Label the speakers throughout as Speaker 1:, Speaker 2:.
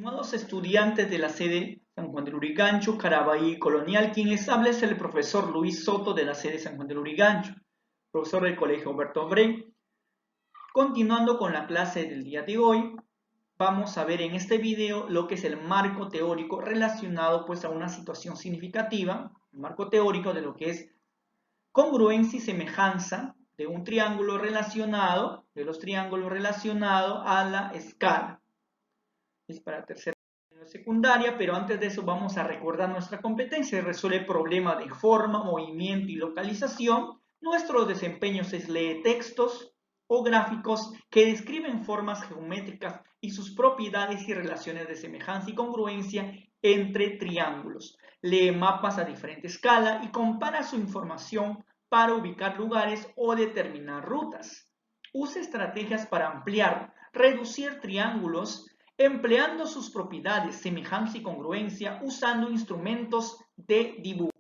Speaker 1: Estimados estudiantes de la sede San Juan del Urigancho, Carabalí Colonial, quien les habla es el profesor Luis Soto de la sede San Juan del Urigancho, profesor del Colegio Humberto Frey. Continuando con la clase del día de hoy, vamos a ver en este video lo que es el marco teórico relacionado pues a una situación significativa, el marco teórico de lo que es congruencia y semejanza de un triángulo relacionado, de los triángulos relacionados a la escala. Es para tercera secundaria, pero antes de eso vamos a recordar nuestra competencia. Resuelve problemas de forma, movimiento y localización. Nuestro desempeño es lee textos o gráficos que describen formas geométricas y sus propiedades y relaciones de semejanza y congruencia entre triángulos. Lee mapas a diferente escala y compara su información para ubicar lugares o determinar rutas. Usa estrategias para ampliar, reducir triángulos empleando sus propiedades, semejanza y congruencia, usando instrumentos de dibujo.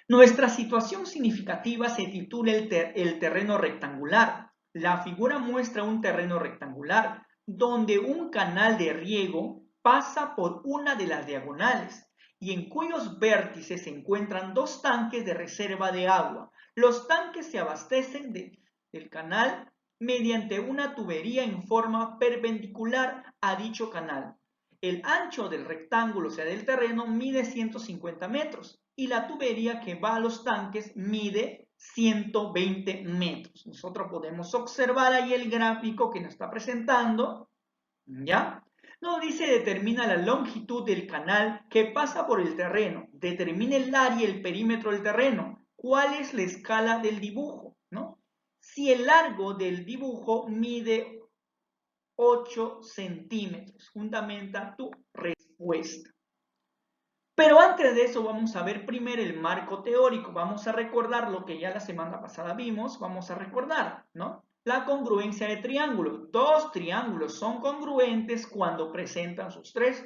Speaker 1: Nuestra situación significativa se titula el terreno rectangular. La figura muestra un terreno rectangular donde un canal de riego pasa por una de las diagonales y en cuyos vértices se encuentran dos tanques de reserva de agua. Los tanques se abastecen del canal mediante una tubería en forma perpendicular a dicho canal. El ancho del rectángulo, o sea del terreno, mide 150 metros y la tubería que va a los tanques mide 120 metros. Nosotros podemos observar ahí el gráfico que nos está presentando, ¿ya? Nos dice determina la longitud del canal que pasa por el terreno, determina el área y el perímetro del terreno, cuál es la escala del dibujo, ¿no? Si el largo del dibujo mide 8 centímetros, fundamenta tu respuesta. Pero antes de eso vamos a ver primero el marco teórico, vamos a recordar lo que ya la semana pasada vimos, vamos a recordar, ¿no? La congruencia de triángulos. Dos triángulos son congruentes cuando presentan sus tres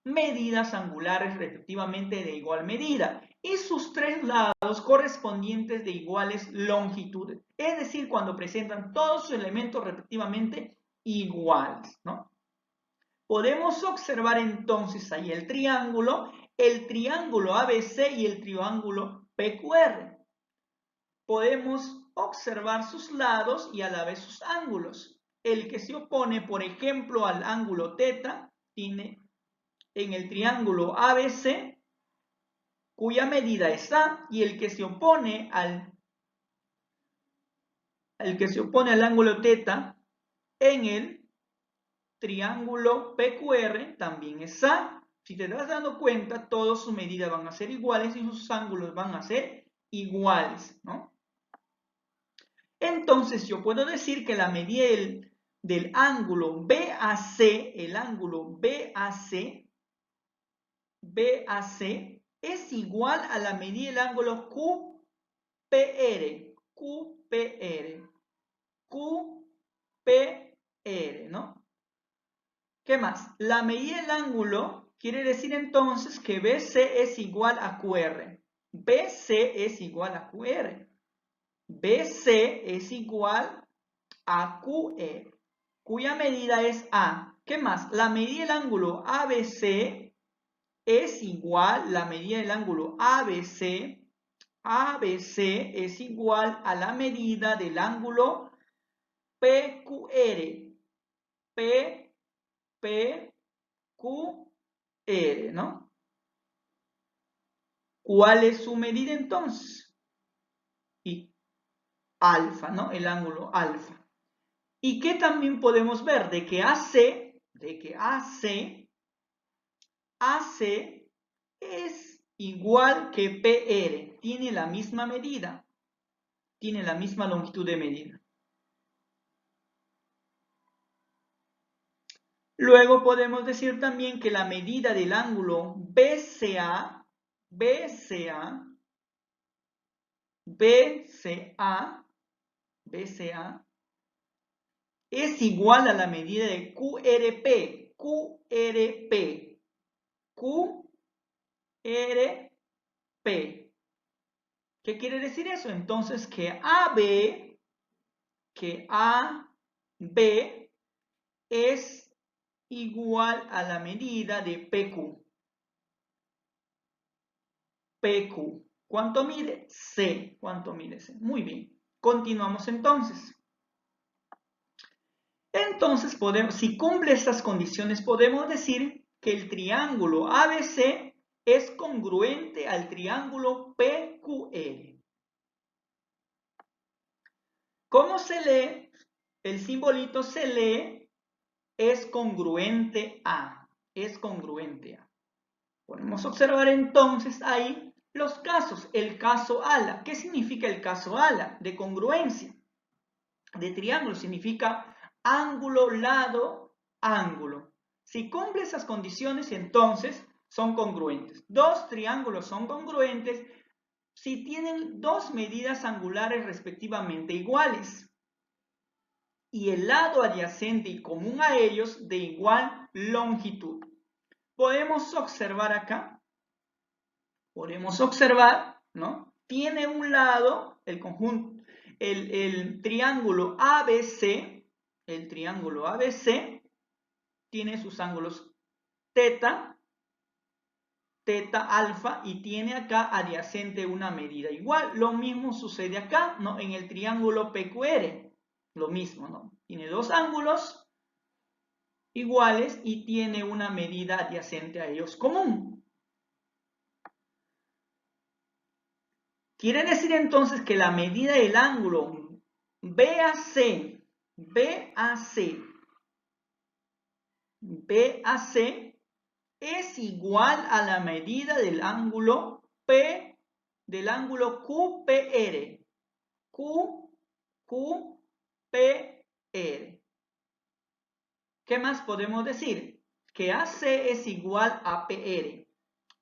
Speaker 1: medidas angulares respectivamente de igual medida y sus tres lados correspondientes de iguales longitudes, es decir, cuando presentan todos sus elementos respectivamente iguales, ¿no? Podemos observar entonces ahí el triángulo ABC y el triángulo PQR. Podemos observar sus lados y a la vez sus ángulos. El que se opone, por ejemplo, al ángulo θ, tiene en el triángulo ABC, cuya medida es A, y el que se opone al ángulo θ en el triángulo PQR también es A. Si te das dando cuenta, todas sus medidas van a ser iguales y sus ángulos van a ser iguales, ¿no? Entonces yo puedo decir que la medida del ángulo BAC, el ángulo BAC es igual a la medida del ángulo QPR, ¿no? ¿Qué más? La medida del ángulo quiere decir entonces que BC es igual a QR. BC es igual a QR. BC es igual a QR, cuya medida es A. ¿Qué más? La medida del ángulo ABC es igual, la medida del ángulo ABC es igual a la medida del ángulo PQR. PQR, ¿no? ¿Cuál es su medida entonces? Y alfa, ¿no? El ángulo alfa. ¿Y qué también podemos ver? De que AC es igual que PR, tiene la misma medida, tiene la misma longitud de medida. Luego podemos decir también que la medida del ángulo BCA es igual a la medida de QRP. ¿Qué quiere decir eso? Entonces que AB es igual a la medida de PQ. PQ. ¿Cuánto mide? C. ¿Cuánto mide C? Muy bien. Continuamos entonces. Entonces, si cumple estas condiciones, podemos decir que el triángulo ABC es congruente al triángulo PQR. ¿Cómo se lee? El simbolito se lee es congruente a. Es congruente a. Podemos observar entonces ahí los casos. El caso ala. ¿Qué significa el caso ala? De congruencia. De triángulo significa ángulo, lado, ángulo. Si cumple esas condiciones, entonces son congruentes. Dos triángulos son congruentes si tienen dos medidas angulares respectivamente iguales y el lado adyacente y común a ellos de igual longitud. Podemos observar acá, ¿no? Tiene un lado, el conjunto, el triángulo ABC, tiene sus ángulos teta, alfa y tiene acá adyacente una medida igual. Lo mismo sucede acá, ¿no? En el triángulo PQR, lo mismo, ¿no? Tiene dos ángulos iguales y tiene una medida adyacente a ellos común. Quiere decir entonces que la medida del ángulo BAC es igual a la medida del ángulo QPR. QPR. ¿Qué más podemos decir? Que AC es igual a PR.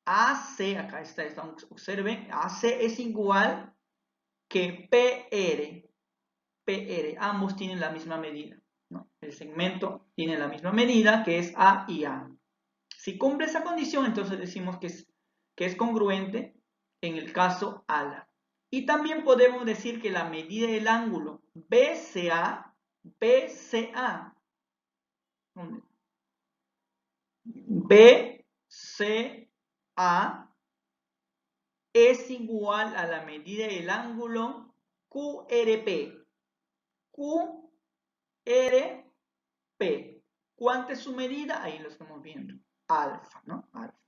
Speaker 1: AC, acá está, observen, AC es igual que PR. PR, ambos tienen la misma medida, ¿no? El segmento tiene la misma medida, que es A y A. Si cumple esa condición, entonces decimos que es congruente en el caso ALA. Y también podemos decir que la medida del ángulo BCA es igual a la medida del ángulo QRP. QRP. ¿Cuánta es su medida? Ahí lo estamos viendo. Alfa, ¿no? Alfa.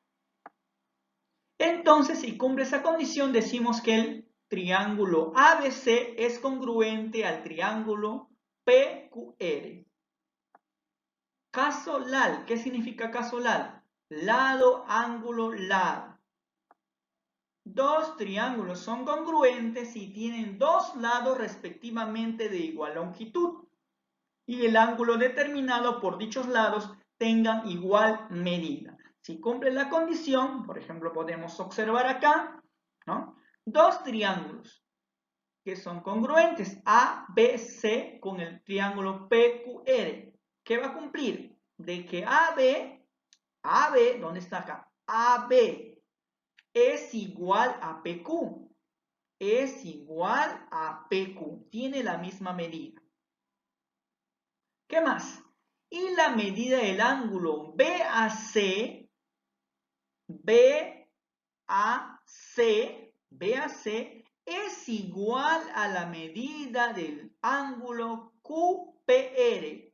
Speaker 1: Entonces, si cumple esa condición, decimos que el triángulo ABC es congruente al triángulo PQR. Caso LAL. ¿Qué significa caso LAL? Lado, ángulo, lado. Dos triángulos son congruentes si tienen dos lados respectivamente de igual longitud y el ángulo determinado por dichos lados tengan igual medida. Si cumple la condición, por ejemplo, podemos observar acá, ¿no? Dos triángulos que son congruentes, ABC con el triángulo PQR. ¿Qué va a cumplir? De que AB, ¿dónde está acá? AB es igual a PQ. Es igual a PQ. Tiene la misma medida. ¿Qué más? Y la medida del ángulo BAC es igual a la medida del ángulo QPR.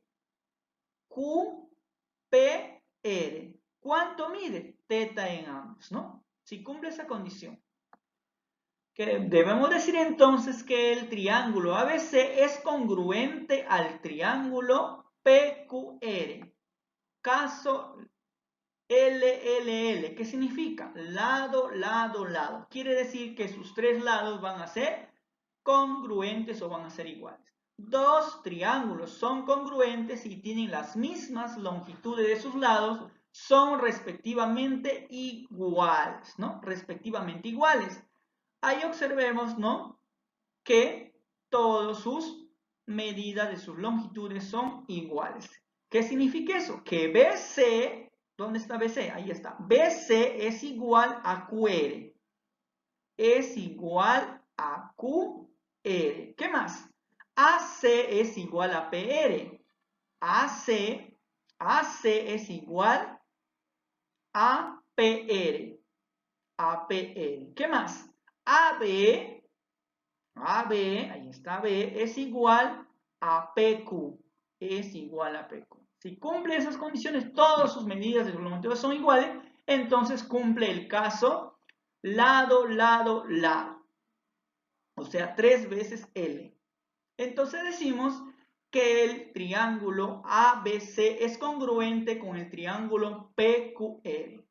Speaker 1: QPR. ¿Cuánto mide? Teta en ambos, ¿no? Si cumple esa condición. Debemos decir entonces que el triángulo ABC es congruente al triángulo PQR. Caso LLL, ¿qué significa? Lado, lado, lado. Quiere decir que sus tres lados van a ser congruentes o van a ser iguales. Dos triángulos son congruentes y tienen las mismas longitudes de sus lados, son respectivamente iguales, ¿no? Respectivamente iguales. Ahí observemos, ¿no? Que todas sus medidas de sus longitudes son iguales. ¿Qué significa eso? Que BC, ¿dónde está BC? Ahí está. BC es igual a QR. Es igual a QR. ¿Qué más? AC es igual a PR. AC AC es igual a PR. APR. ¿Qué más? AB, ahí está B, es igual a PQ. Es igual a PQ. Si cumple esas condiciones, todas sus medidas de volumetría son iguales, entonces cumple el caso lado, lado, lado. O sea, 3 veces L. Entonces decimos que el triángulo ABC es congruente con el triángulo PQR.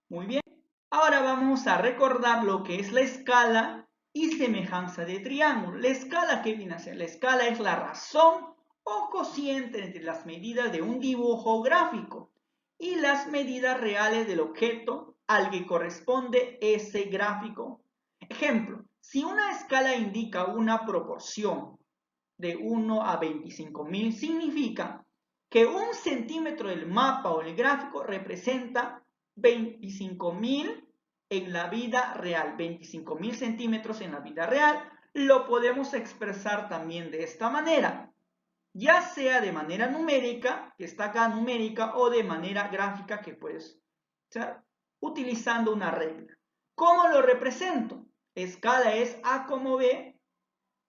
Speaker 1: Muy bien. Ahora vamos a recordar lo que es la escala y semejanza de triángulo. La escala, ¿qué viene a ser? La escala es la razón o cociente entre las medidas de un dibujo gráfico y las medidas reales del objeto al que corresponde ese gráfico. Ejemplo, si una escala indica una proporción de 1 a 25.000, significa que 1 centímetro del mapa o el gráfico representa 25.000 en la vida real, 25.000 centímetros en la vida real. Lo podemos expresar también de esta manera, ya sea de manera numérica, que está acá numérica, o de manera gráfica, que puedes ser utilizando una regla. ¿Cómo lo represento? Escala es A como B,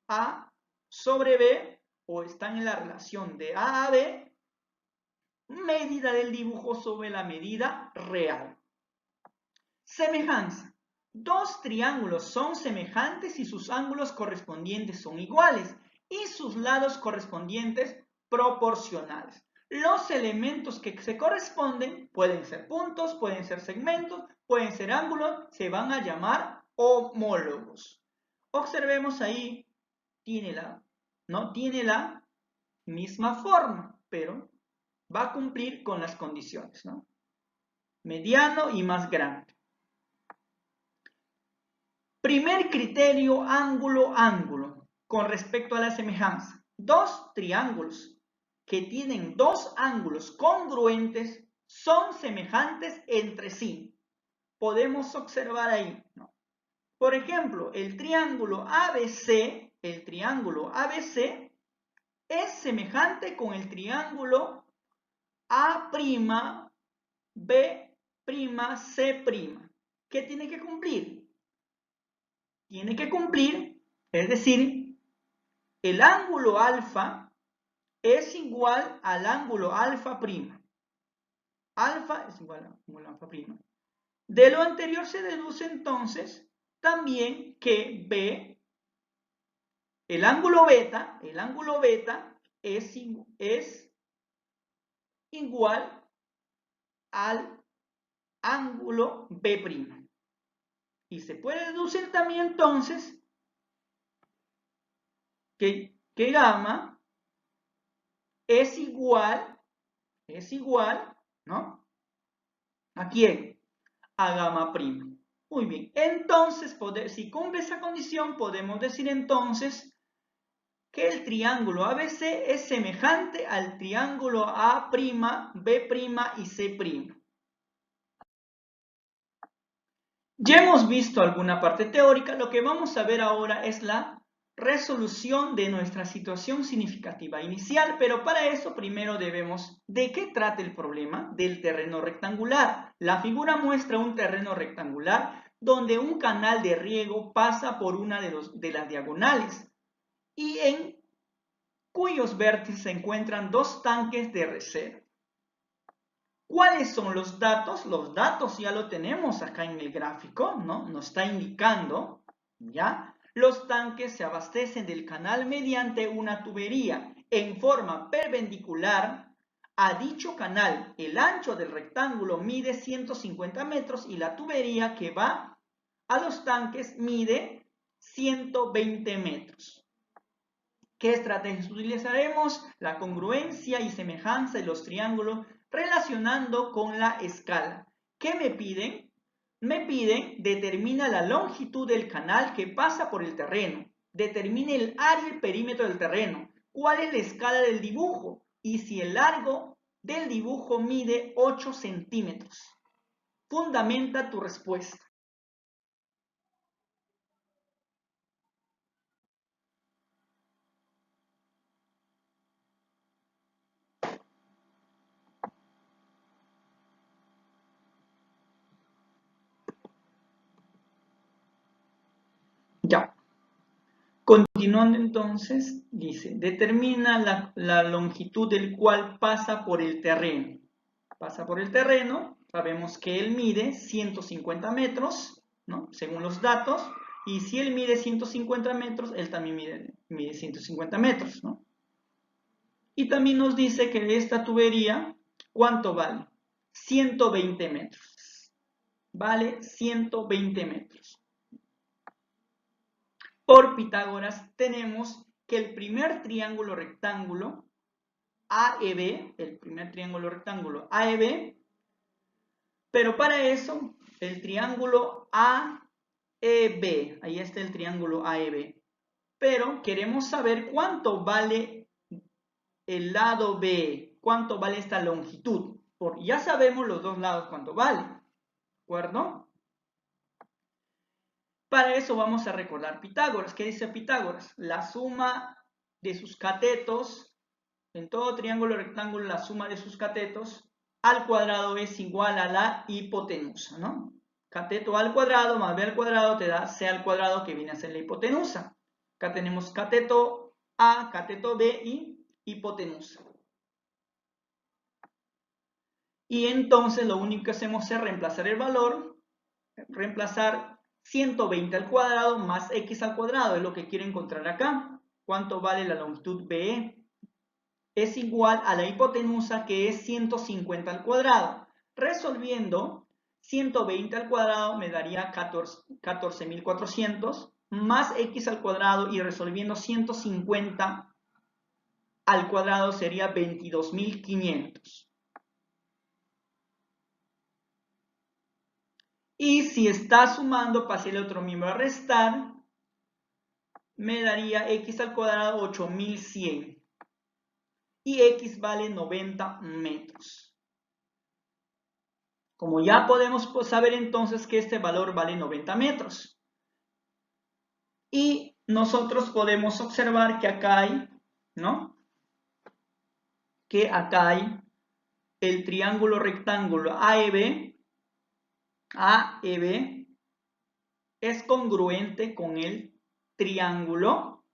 Speaker 1: A sobre B, o están en la relación de A a B, medida del dibujo sobre la medida real. Semejanza. Dos triángulos son semejantes y sus ángulos correspondientes son iguales y sus lados correspondientes proporcionales. Los elementos que se corresponden pueden ser puntos, pueden ser segmentos, pueden ser ángulos, se van a llamar homólogos. Observemos ahí, tiene la misma forma, pero va a cumplir con las condiciones, ¿no? Mediano y más grande. Primer criterio, ángulo, ángulo, con respecto a la semejanza. Dos triángulos que tienen dos ángulos congruentes son semejantes entre sí. Podemos observar ahí, ¿no? Por ejemplo, el triángulo ABC es semejante con el triángulo A', B', C'. ¿Qué tiene que cumplir? Tiene que cumplir, es decir, el ángulo alfa es igual al ángulo alfa prima. Alfa es igual al ángulo alfa prima. De lo anterior se deduce entonces también que B, el ángulo beta es igual al ángulo B'. Y se puede deducir también entonces que gamma es igual, ¿no? ¿A quién? A gamma prima. Muy bien, entonces, si cumple esa condición, podemos decir entonces que el triángulo ABC es semejante al triángulo A', B' y C'. Ya hemos visto alguna parte teórica, lo que vamos a ver ahora es la resolución de nuestra situación significativa inicial, pero para eso primero debemos, ¿de qué trata el problema? Del terreno rectangular. La figura muestra un terreno rectangular donde un canal de riego pasa por una de las diagonales y en cuyos vértices se encuentran dos tanques de reserva. ¿Cuáles son los datos? Los datos ya lo tenemos acá en el gráfico, ¿no? Nos está indicando, ¿ya? Los tanques se abastecen del canal mediante una tubería en forma perpendicular a dicho canal. El ancho del rectángulo mide 150 metros y la tubería que va a los tanques mide 120 metros. ¿Qué estrategias utilizaremos? La congruencia y semejanza de los triángulos relacionando con la escala. ¿Qué me piden? Me piden, determina la longitud del canal que pasa por el terreno. Determine el área y el perímetro del terreno. ¿Cuál es la escala del dibujo? Y si el largo del dibujo mide 8 centímetros. Fundamenta tu respuesta. Continuando entonces, dice, determina la longitud del cual pasa por el terreno. Pasa por el terreno, sabemos que él mide 150 metros, ¿no? Según los datos, y si él mide 150 metros, él también mide 150 metros, ¿no? Y también nos dice que esta tubería, ¿cuánto vale? 120 metros. Vale 120 metros. Por Pitágoras tenemos que el primer triángulo rectángulo AEB, el primer triángulo rectángulo AEB, pero para eso el triángulo AEB, ahí está el triángulo AEB, pero queremos saber cuánto vale el lado B, cuánto vale esta longitud, porque ya sabemos los dos lados cuánto vale, ¿de acuerdo? Para eso vamos a recordar Pitágoras. ¿Qué dice Pitágoras? La suma de sus catetos, en todo triángulo rectángulo, la suma de sus catetos al cuadrado es igual a la hipotenusa, ¿no? Cateto al cuadrado más b al cuadrado te da c al cuadrado, que viene a ser la hipotenusa. Acá tenemos cateto A, cateto B y hipotenusa. Y entonces lo único que hacemos es reemplazar el valor, reemplazar 120 al cuadrado más x al cuadrado, es lo que quiero encontrar acá. ¿Cuánto vale la longitud BE? Es igual a la hipotenusa, que es 150 al cuadrado. Resolviendo 120 al cuadrado me daría 14.400 más x al cuadrado, y resolviendo 150 al cuadrado sería 22.500. Y si está sumando, pasé el otro miembro a restar, me daría x al cuadrado 8100. Y x vale 90 metros. Como ya podemos saber entonces que este valor vale 90 metros. Y nosotros podemos observar que acá hay, ¿no? Que acá hay el triángulo rectángulo AEB es congruente con el triángulo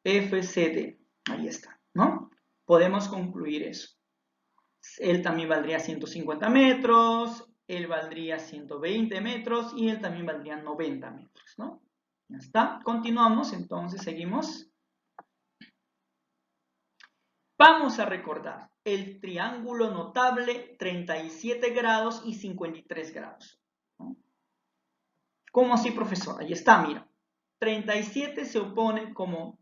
Speaker 1: FCD. Ahí está, ¿no? Podemos concluir eso. Él también valdría 150 metros, él valdría 120 metros y él también valdría 90 metros, ¿no? Ya está. Continuamos, entonces seguimos. Vamos a recordar el triángulo notable 37 grados y 53 grados. ¿No? ¿Cómo así, profesor? Ahí está, mira. 37 se opone como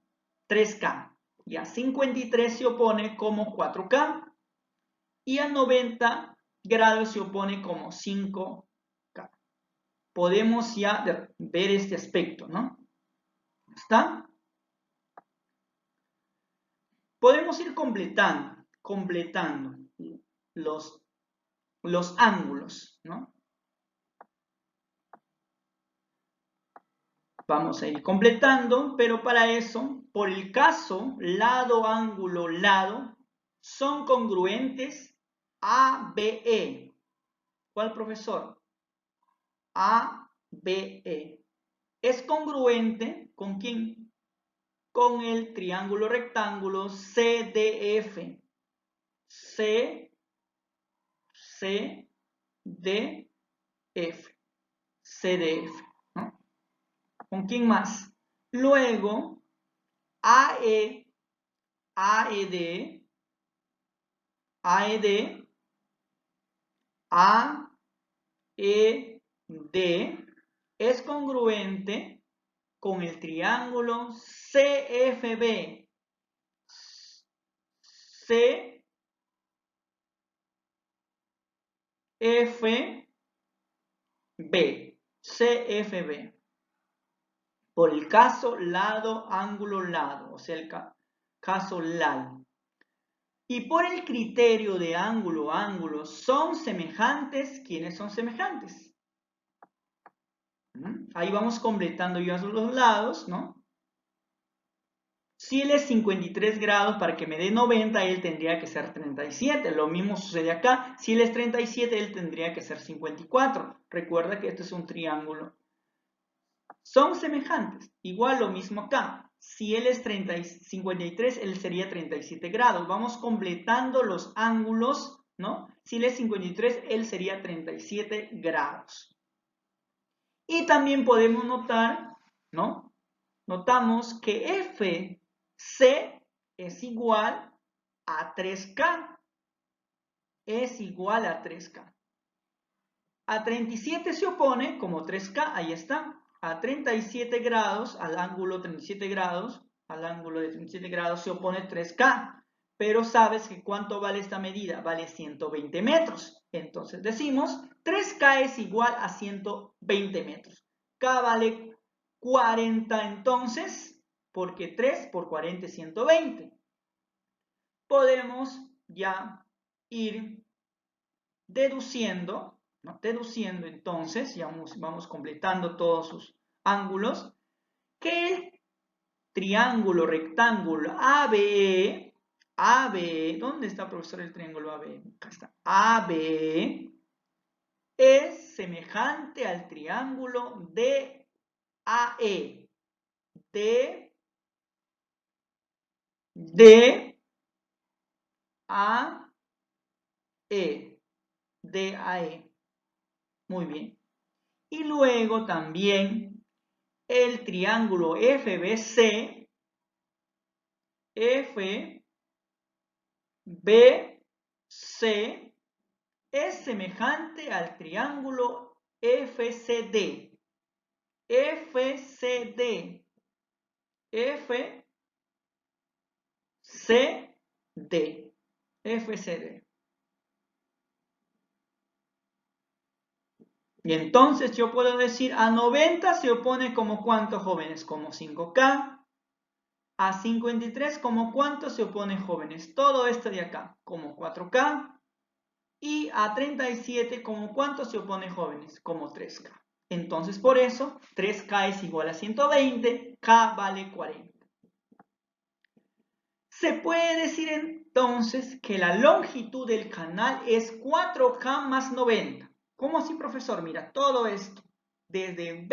Speaker 1: 3K, y a 53 se opone como 4K, y a 90 grados se opone como 5K. Podemos ya ver este aspecto, ¿no? ¿Está? Podemos ir completando los ángulos, ¿no? Vamos a ir completando, pero para eso, por el caso lado, ángulo, lado, son congruentes ABE. ¿Cuál, profesor? ABE. Es congruente ¿con quién? Con el triángulo rectángulo CDF. CDF. ¿No? ¿Con quién más? Luego, AED es congruente con el triángulo CFB. CFB. Por el caso lado, ángulo, lado, o sea, el caso LAL. Y por el criterio de ángulo, ángulo, son semejantes. ¿Quiénes son semejantes? Ahí vamos completando ya los lados, ¿no? Si él es 53 grados, para que me dé 90, él tendría que ser 37. Lo mismo sucede acá. Si él es 37, él tendría que ser 54. Recuerda que este es un triángulo. Son semejantes. Igual lo mismo acá. Si él es 53, él sería 37 grados. Vamos completando los ángulos, ¿no? Si él es 53, él sería 37 grados. Y también podemos notar, ¿no? Notamos que FC es igual a 3K. Es igual a 3K. A 37 se opone como 3K, ahí está. A 37 grados, al ángulo 37 grados, al ángulo de 37 grados se opone 3K. Pero sabes que ¿cuánto vale esta medida? Vale 120 metros. Entonces decimos 3K es igual a 120 metros. K vale 40 entonces, porque 3 por 40 es 120. Podemos ya ir deduciendo, ¿no? Deduciendo entonces, ya vamos completando todos sus ángulos, que el triángulo rectángulo ABE, ¿dónde está, profesor, el triángulo ABE? Acá está, ABE es semejante al triángulo DAE, DAE, DAE, muy bien. Y luego también el triángulo FBC, FBC es semejante al triángulo FCD, FCD, FCD, FCD. Y entonces yo puedo decir a 90 se opone como ¿cuántos, jóvenes? Como 5K. A 53 como ¿cuánto se opone, jóvenes? Todo esto de acá como 4K. Y a 37 como ¿cuánto se opone, jóvenes? Como 3K. Entonces por eso 3K es igual a 120, K vale 40. Se puede decir entonces que la longitud del canal es 4K más 90. ¿Cómo así, profesor? Mira, todo esto, desde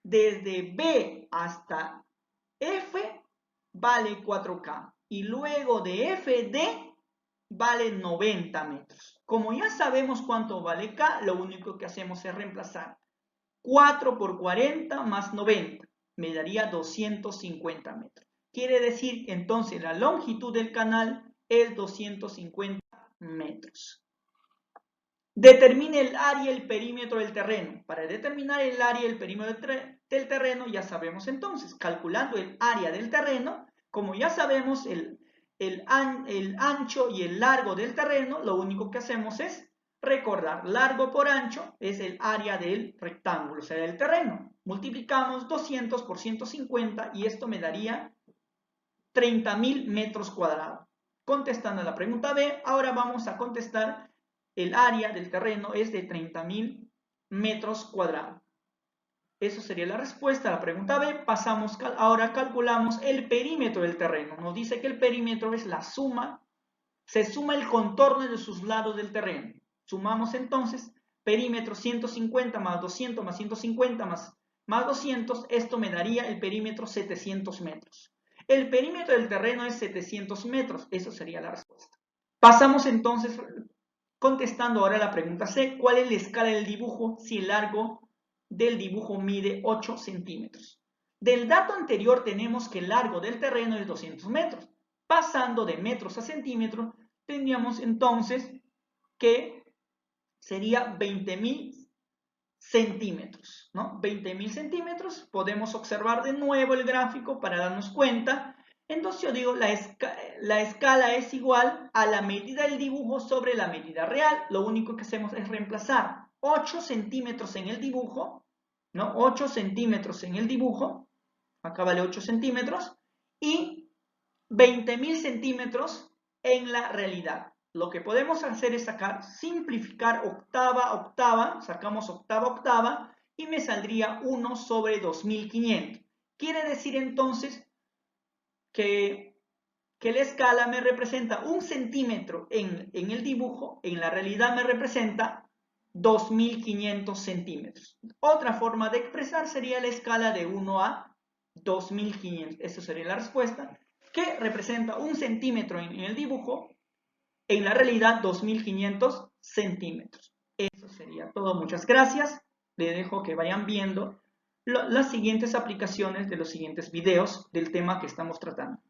Speaker 1: B hasta F vale 4K. Y luego de FD vale 90 metros. Como ya sabemos cuánto vale K, lo único que hacemos es reemplazar 4 por 40 más 90. Me daría 250 metros. Quiere decir entonces la longitud del canal es 250 metros. Determine el área y el perímetro del terreno. Para determinar el área y el perímetro del terreno ya sabemos entonces, calculando el área del terreno, como ya sabemos el ancho y el largo del terreno, lo único que hacemos es recordar largo por ancho es el área del rectángulo, o sea, del terreno. Multiplicamos 200 por 150 y esto me daría 30.000 metros cuadrados. Contestando a la pregunta B, ahora vamos a contestar el área del terreno es de 30.000 metros cuadrados. Eso sería la respuesta a la pregunta B. Pasamos, ahora calculamos el perímetro del terreno. Nos dice que el perímetro es la suma, se suma el contorno de sus lados del terreno. Sumamos entonces perímetro 150 más 200 más 150 más 200. Esto me daría el perímetro 700 metros. El perímetro del terreno es 700 metros. Eso sería la respuesta. Pasamos entonces contestando ahora la pregunta C. ¿Cuál es la escala del dibujo si el largo del dibujo mide 8 centímetros? Del dato anterior tenemos que el largo del terreno es 200 metros. Pasando de metros a centímetros, tendríamos entonces que sería 20.000 centímetros, ¿no? 20.000 centímetros. Podemos observar de nuevo el gráfico para darnos cuenta. Entonces yo digo, la escala es igual a la medida del dibujo sobre la medida real. Lo único que hacemos es reemplazar 8 centímetros en el dibujo, ¿no? 8 centímetros en el dibujo, acá vale 8 centímetros, y 20.000 centímetros en la realidad. Lo que podemos hacer es sacar, simplificar octava, octava, sacamos octava, octava, y me saldría 1 sobre 2.500. Quiere decir entonces que la escala me representa 1 centímetro en el dibujo, en la realidad me representa 2500 centímetros. Otra forma de expresar sería la escala de 1 a 2500. Esa sería la respuesta, que representa 1 centímetro en el dibujo, en la realidad 2500 centímetros. Eso sería todo. Muchas gracias. Les dejo que vayan viendo las siguientes aplicaciones de los siguientes videos del tema que estamos tratando.